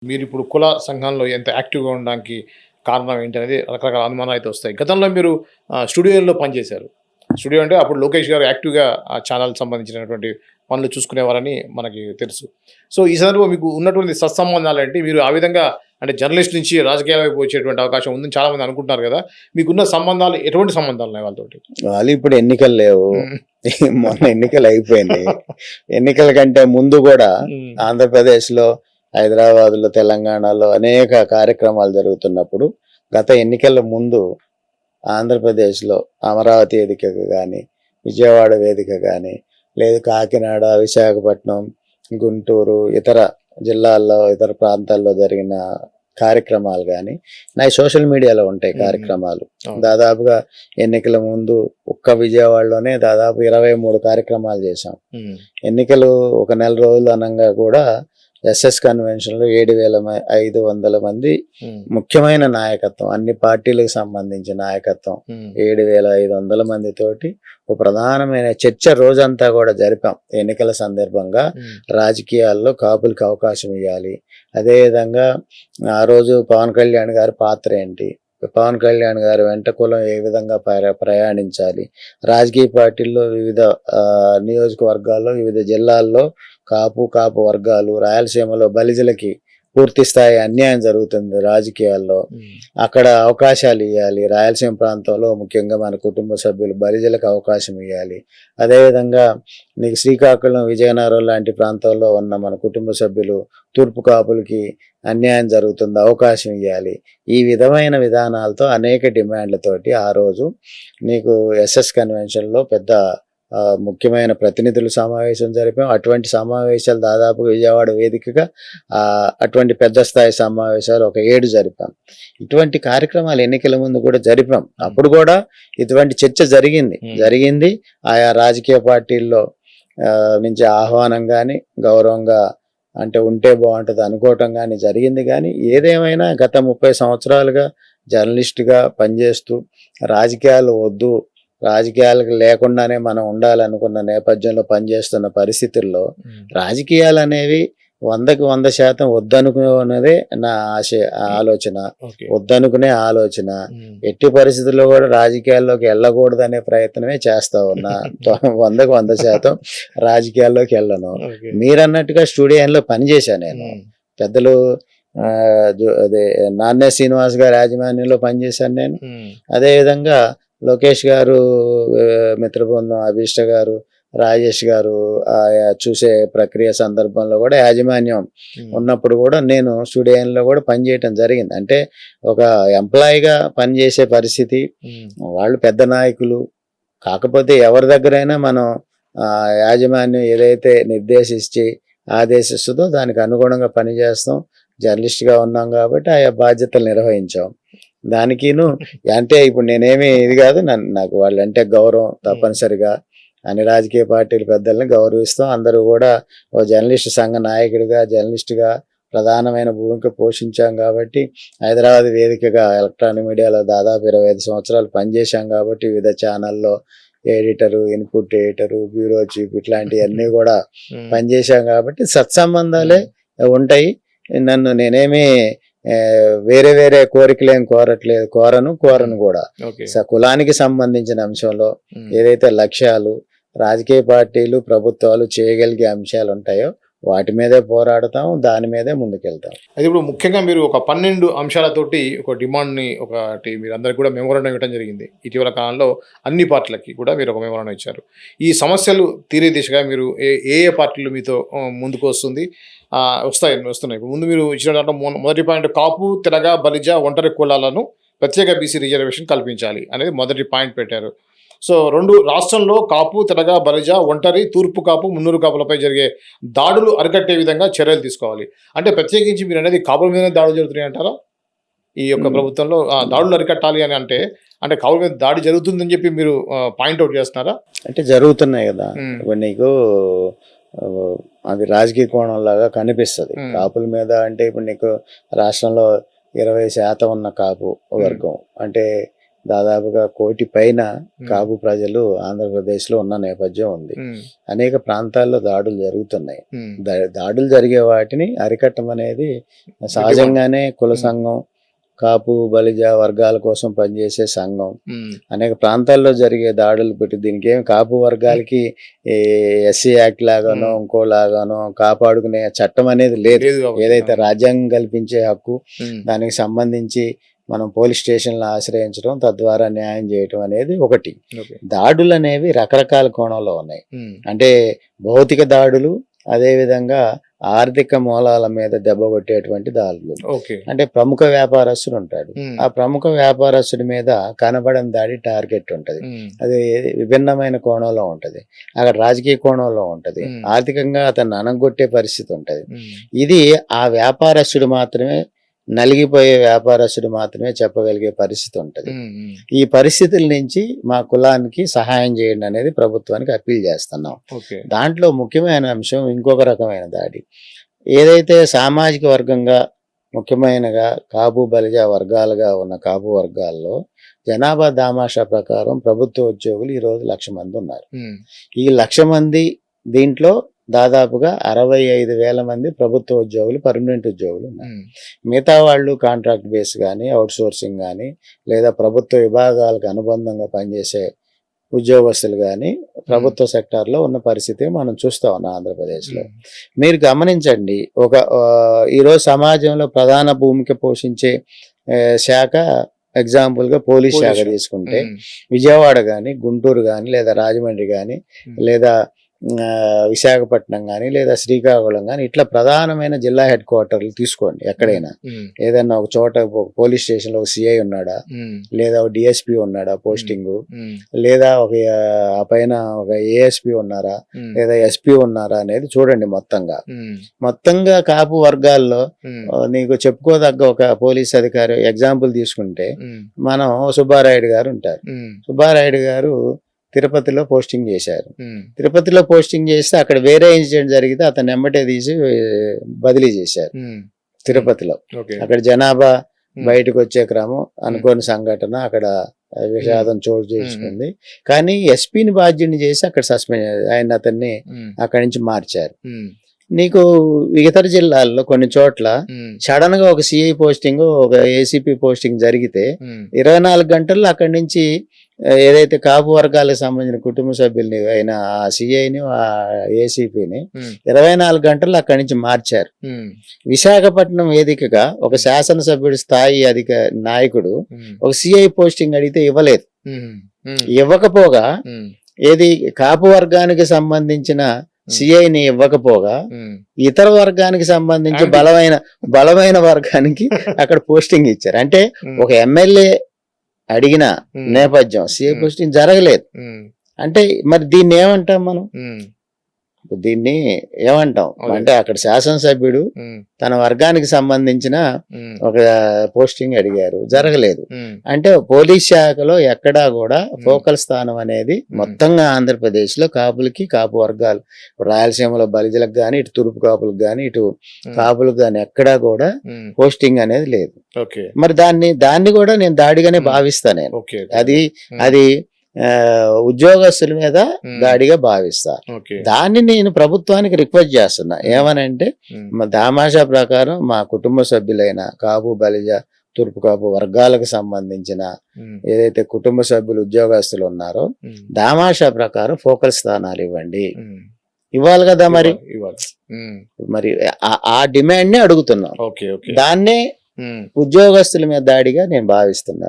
మీరిప్పుడు కుల సంఘంలో ఎంత యాక్టివ్‌గా ఉండడానికి కారణం ఏంటనేది రకరకాల అనుమానాలైతే వస్తాయి. గతంలో మీరు స్టూడియోలో పనిచేశారు. స్టూడియో అంటే అప్పుడు లోకేష్ గారు యాక్టివ్‌గా ఆ ఛానెల్‌కి సంబంధించినటువంటి పనులు చూసుకునేవారని మనకి తెలుసు. సో, ఈ సందర్భంలో మీకు ఉన్నటువంటి సత్సంబంధాలేంటి? మీరు ఆ విధంగా అంటే జర్నలిస్ట్ నుంచి రాజకీయాల వైపు వచ్చేటువంటి అవకాశం ఉందని చాలామంది అనుకుంటున్నారు గదా! మీకున్న సంబంధాలు ఎటువంటి సంబంధాలున్నాయి వాళ్ళతోటి? వాళ్ళు ఇప్పుడు ఎన్నికలు లేవు. హ్మ్. మొన్న ఎన్నికలు అయిపోయినాయి. ఎన్నికల కంటే ముందు గూడా హ్మ్. ఆంధ్రప్రదేశ్‌లో, హైదరాబాద్‌లో, తెలంగాణలో అనేక కార్యక్రమాలు జరుగుతున్నప్పుడు గత ఎన్నికల ముందు ఆంధ్రప్రదేశ్‌లో అమరావతి వేదికగా గాని, విజయవాడ వేదిక గాని, లేదు కాకినాడ, విశాఖపట్నం, గుంటూరు, ఇతర జిల్లాల్లో, ఇతర ప్రాంతాల్లో జరిగిన కార్యక్రమాలు గాని, నాయి సోషల్ మీడియాలో ఉంటాయి హ్మ్. కార్యక్రమాలు. అవును. దాదాపుగా ఎన్నికల ముందు ఒక్క విజయవాడలోనే దాదాపు 23 కార్యక్రమాలు చేశాం. హ్మ్. ఎన్నికలు ఒక నెల రోజులు అనంగా కూడా ఎస్ఎస్ కన్వెన్షన్‌లో 7,500 మంది హ్మ్. ముఖ్యమైన నాయకత్వం, అన్ని పార్టీలకు సంబంధించిన నాయకత్వం హ్మ్. 7,500 మందితోటి ఒక ప్రధానమైన చర్చ రోజంతా కూడా జరిపాం. ఎన్నికల సందర్భంగా హ్మ్. రాజకీయాల్లో కాపులకి అవకాశం ఇవ్వాలి. అదేవిధంగా ఆ రోజు పవన్ కళ్యాణ్ గారి పాత్ర ఏంటి? పవన్ కళ్యాణ్ గారి వెంట కులం ఏ విధంగా ప్రయాణించాలి? రాజకీయ పార్టీల్లో వివిధ నియోజకవర్గాల్లో, వివిధ జిల్లాల్లో కాపు వర్గాలు, రాయలసీమలో బలిజలకి పూర్తి స్థాయి అన్యాయం జరుగుతుంది రాజకీయాల్లో. హ్మ్. అక్కడ అవకాశాలు ఇవ్వాలి. రాయలసీమ ప్రాంతంలో ముఖ్యంగా మన కుటుంబ సభ్యులు బలిజలకు అవకాశం ఇవ్వాలి. అదేవిధంగా నీకు శ్రీకాకుళం, విజయనగరం లాంటి ప్రాంతాల్లో ఉన్న మన కుటుంబ సభ్యులు తూర్పు కాపులకి అన్యాయం జరుగుతుంది, అవకాశం ఇవ్వాలి. ఈ విధమైన విధానాలతో అనేక డిమాండ్లతోటి ఆ రోజు నీకు ఎస్ఎస్ కన్వెన్షన్లో పెద్ద ముఖ్యమైన ప్రతినిధుల సమావేశం జరిపాం. అటువంటి సమావేశాలు దాదాపు విజయవాడ వేదికగా అటువంటి పెద్ద స్థాయి సమావేశాలు ఒక 7 జరిపాం. ఇటువంటి కార్యక్రమాలు ఎన్నికల ముందు కూడా జరిపాం. అప్పుడు కూడా ఇటువంటి చర్చ జరిగింది. ఆయా రాజకీయ పార్టీల్లో నుంచి ఆహ్వానం కానీ, గౌరవంగా అంటే ఉంటే బాగుంటుంది అనుకోవటం కానీ జరిగింది. కానీ ఏదేమైనా గత 30 సంవత్సరాలుగా జర్నలిస్ట్గా పనిచేస్తూ రాజకీయాలు వద్దు, రాజకీయాలకు లేకుండానే మనం ఉండాలనుకున్న నేపథ్యంలో పనిచేస్తున్న పరిస్థితుల్లో రాజకీయాలు అనేవి 100% వద్దనుకునేదే నా ఆలోచన. ఓకే. వద్దనుకునే ఆలోచన. హ్మ్. ఎట్టి పరిస్థితుల్లో కూడా రాజకీయాల్లోకి వెళ్ళకూడదనే ప్రయత్నమే చేస్తా ఉన్నా. 100% రాజకీయాల్లోకి వెళ్ళను. ఓకే. మీరన్నట్టుగా స్టూడియోలో పనిచేశాను నేను. హ్మ్. పెద్దలు అదే నాన్నే శ్రీనివాస్ గారి యాజమాన్యంలో పనిచేశాను నేను. హ్మ్. అదేవిధంగా లోకేష్ గారు మిత్ర బృందం, అభిష్ట గారు, రాజేష్ గారు చూసే ప్రక్రియ సందర్భంలో కూడా యాజమాన్యం ఉన్నప్పుడు కూడా నేను స్టూడియోలో కూడా పనిచేయటం జరిగింది. అంటే ఒక ఎంప్లాయీగా పనిచేసే పరిస్థితి. వాళ్ళు పెద్ద నాయకులు. కాకపోతే ఎవరి దగ్గరైనా మనం యాజమాన్యం ఏదైతే నిర్దేశించి ఆదేశిస్తుందో దానికి అనుగుణంగా పనిచేస్తాం. జర్నలిస్ట్గా ఉన్నాం కాబట్టి ఆయా బాధ్యతలు నిర్వహించాం. దానికిను అంటే ఇప్పుడు నేనేమి ఇది కాదు, నాకు వాళ్ళంటే గౌరవం తప్పనిసరిగా. అన్ని రాజకీయ పార్టీల పెద్దల్ని గౌరవిస్తాం. అందరూ కూడా ఓ జర్నలిస్ట్ సంఘ నాయకుడిగా, జర్నలిస్ట్గా ప్రధానమైన భూమిక పోషించాం కాబట్టి, హైదరాబాద్ వేదికగా ఎలక్ట్రానిక్ మీడియాలో దాదాపు 25 సంవత్సరాలు పనిచేశాం కాబట్టి, వివిధ ఛానల్లో editor, input editor, bureau chief ఇట్లాంటివన్నీ కూడా పనిచేశాం కాబట్టి సత్సంబంధాలే ఉంటాయి. నేనేమి వేరే కోరికలేం కోరను కూడా. కులానికి సంబంధించిన అంశంలో ఏదైతే లక్ష్యాలు రాజకీయ పార్టీలు, ప్రభుత్వాలు చేయగలిగే అంశాలు ఉంటాయో వాటి మీదే పోరాడతాం, దాని మీదే ముందుకెళ్తాం. అది ఇప్పుడు ముఖ్యంగా మీరు ఒక 12 అంశాలతోటి ఒక డిమాండ్ని ఒకటి మీరందరికీ కూడా మెమోరాండం ఇవ్వడం జరిగింది. ఇటీవల కాలంలో అన్ని పార్టీలకి కూడా మీరు ఒక మెమోరాండం ఇచ్చారు. ఈ సమస్యలు తీరే దిశగా మీరు ఏ పార్టీలు మీతో ముందుకు వస్తున్నాయి. ఇప్పుడు ముందు మీరు ఇచ్చిన దాంట్లో మొదటి పాయింట్ కాపు, తెలగ, బలిజ, ఒంటరి కులాలను ప్రత్యేక బీసీ రిజర్వేషన్ కల్పించాలి అనేది మొదటి పాయింట్ పెట్టారు. సో 2 రాష్ట్రంలో కాపు, తెలగ, బలిజ, ఒంటరి, తూర్పు కాపు, మున్నూరు కాపులపై జరిగే దాడులు అరికట్టే విధంగా చర్యలు తీసుకోవాలి. అంటే ప్రత్యేకించి మీరు అనేది కాపుల మీదనే దాడులు జరుగుతున్నాయి అంటారా? ఈ యొక్క ప్రభుత్వంలో దాడులు అరికట్టాలి అని అంటే కాపుల మీద దాడి జరుగుతుందని చెప్పి మీరు పాయింట్అవుట్ చేస్తున్నారా? అంటే జరుగుతున్నాయి కదా. ఇప్పుడు నీకు అది రాజకీయ కోణంలాగా కనిపిస్తుంది. కాపుల మీద అంటే ఇప్పుడు నీకు రాష్ట్రంలో 20% ఉన్న కాపు వర్గం అంటే దాదాపుగా 1 కోటి పైన కాపు ప్రజలు ఆంధ్రప్రదేశ్లో ఉన్న నేపథ్యం ఉంది. అనేక ప్రాంతాల్లో దాడులు జరుగుతున్నాయి. దాడులు జరిగే వాటిని అరికట్టం అనేది సహజంగానే కుల సంఘం, కాపు బలిజ వర్గాల కోసం పనిచేసే సంఘం అనేక ప్రాంతాల్లో జరిగే దాడులు పెట్టి దీనికి ఏమి కాపు వర్గాలకి ఎస్సీ యాక్ట్ లాగానో ఇంకో లాగానో కాపాడుకునే చట్టం అనేది లేదు. ఏదైతే రాజ్యాంగం కల్పించే హక్కు దానికి సంబంధించి మనం పోలీస్ స్టేషన్లు ఆశ్రయించడం, తద్వారా న్యాయం చేయటం అనేది ఒకటి. దాడులు అనేవి రకరకాల కోణంలో ఉన్నాయి. అంటే భౌతిక దాడులు, అదే విధంగా ఆర్థిక మూలాల మీద దెబ్బ కొట్టేటువంటి దాడులు. అంటే ప్రముఖ వ్యాపారస్తుడు ఉంటాడు, ఆ ప్రముఖ వ్యాపారస్తుడి మీద కనబడని దాడి టార్గెట్ ఉంటది. అది విభిన్నమైన కోణంలో ఉంటది, అక్కడ రాజకీయ కోణంలో ఉంటది, ఆర్థికంగా అతన్ని అనగొట్టే పరిస్థితి ఉంటది. ఇది ఆ వ్యాపారస్తుడు మాత్రమే, నలిగిపోయే వ్యాపారస్తుడు మాత్రమే చెప్పగలిగే పరిస్థితి ఉంటది. ఈ పరిస్థితుల నుంచి మా కులానికి సహాయం చేయండి అనేది ప్రభుత్వానికి అప్పీల్ చేస్తున్నాం. దాంట్లో ముఖ్యమైన అంశం ఇంకొక రకమైన దాడి. ఏదైతే సామాజిక వర్గంగా ముఖ్యమైనగా కాపు బలిజ వర్గాలుగా ఉన్న కాపు వర్గాల్లో జనాభా దామాషా ప్రకారం ప్రభుత్వ ఉద్యోగులు ఈరోజు 1,00,000 మంది ఉన్నారు. ఈ 1,00,000 మంది దీంట్లో దాదాపుగా 65,000 మంది ప్రభుత్వ ఉద్యోగులు, పర్మనెంట్ ఉద్యోగులు ఉన్నారు. మిగతా వాళ్ళు కాంట్రాక్ట్ బేస్ కానీ, అవుట్ సోర్సింగ్ కానీ, లేదా ప్రభుత్వ విభాగాలకు అనుబంధంగా పనిచేసే ఉద్యోగస్తులు కానీ ప్రభుత్వ సెక్టార్లో ఉన్న పరిస్థితి మనం చూస్తా ఉన్నాం ఆంధ్రప్రదేశ్లో. మీరు గమనించండి, ఈరోజు సమాజంలో ప్రధాన భూమిక పోషించే శాఖ, ఎగ్జాంపుల్గా పోలీస్ శాఖ తీసుకుంటే విజయవాడ కానీ, గుంటూరు కానీ, లేదా రాజమండ్రి కానీ, లేదా విశాఖపట్నం కానీ, లేదా శ్రీకాకుళం కానీ, ఇట్లా ప్రధానమైన జిల్లా హెడ్ క్వార్టర్లు తీసుకోండి. ఎక్కడైనా ఏదైనా ఒక చోట పోలీస్ స్టేషన్ లో ఒక సిఐ ఉన్నాడా, లేదా ఒక డిఎస్పి ఉన్నాడా పోస్టింగ్, లేదా ఆ పైన ఒక ఏఎస్పి ఉన్నారా, లేదా ఎస్పి ఉన్నారా అనేది చూడండి. మొత్తంగా కాపు వర్గాల్లో నీకు చెప్పుకోదగ్గ ఒక పోలీస్ అధికారి ఎగ్జాంపుల్ తీసుకుంటే మనం సుబ్బారాయుడు గారు ఉంటారు. సుబ్బారాయుడు గారు తిరుపతిలో పోస్టింగ్ చేశారు. తిరుపతిలో పోస్టింగ్ చేస్తే అక్కడ వేరే ఇన్సిడెంట్ జరిగితే అతను ఎమ్మటే తీసి బదిలీ చేశారు తిరుపతిలో. అక్కడ జనాభా బయటకు వచ్చే క్రమం, అనుకోని సంఘటన, అక్కడ విషాదం చోటు చేసుకుంది. కానీ ఎస్పీని బాధ్యుని చేసి అక్కడ సస్పెండ్ అతన్ని అక్కడి నుంచి మార్చారు. నీకు ఇతర జిల్లాల్లో కొన్ని చోట్ల సడన్ గా ఒక సిఐ పోస్టింగ్, ఒక ఏసీపీ పోస్టింగ్ జరిగితే 24 గంటల్లో అక్కడి నుంచి ఏదైతే కాపు వర్గాలకు సంబంధించిన కుటుంబ సభ్యుల్ని అయిన ఆ సిఐని, ఆ ఏసీపీని 24 గంటల్లో అక్కడి నుంచి మార్చారు. విశాఖపట్నం వేదికగా ఒక శాసనసభ్యుడి స్థాయి నాయకుడు ఒక సిఐ పోస్టింగ్ అడిగితే ఇవ్వలేదు. ఇవ్వకపోగా ఏది కాపు వర్గానికి సంబంధించిన సిఐని ఇవ్వకపోగా ఇతర వర్గానికి సంబంధించి బలమైన వర్గానికి అక్కడ పోస్టింగ్ ఇచ్చారు. అంటే ఒక ఎమ్మెల్యే అడిగిన నేపథ్యం సిఐ పోస్టింగ్ జరగలేదు. అంటే మరి దీన్ని ఏమంటాం మనం? దీన్ని ఏమంటాం అంటే అక్కడ శాసనసభ్యుడు తన వర్గానికి సంబంధించిన ఒక పోస్టింగ్ అడిగారు, జరగలేదు. అంటే పోలీస్ శాఖలో ఎక్కడా కూడా ఫోకల్ స్థానం అనేది మొత్తంగా ఆంధ్రప్రదేశ్ లో కాపులకి, కాపు వర్గాలు, రాయలసీమలో బలిజలకు గాని, ఇటు తూర్పు కాపులకు గాని, ఇటు కాపులకు గాని ఎక్కడా కూడా పోస్టింగ్ అనేది లేదు. మరి దాన్ని కూడా నేను దాడిగానే భావిస్తా. నేను అది ఉద్యోగస్తుల మీద దాడిగా భావిస్తా. దాన్ని నేను ప్రభుత్వానికి రిక్వెస్ట్ చేస్తున్నా. ఏమనంటే దామాషా ప్రకారం మా కుటుంబ సభ్యులైన కాపు బలిజ తూర్పు కాపు వర్గాలకు సంబంధించిన ఏదైతే కుటుంబ సభ్యులు ఉద్యోగస్తులు ఉన్నారో దామాషా ప్రకారం ఫోకల్ స్థానాలు ఇవ్వాలి కదా. మరి ఆ డిమాండ్ ని అడుగుతున్నాం. దాన్నే ఉద్యోగస్తుల మీద దాడిగా నేను భావిస్తున్నా.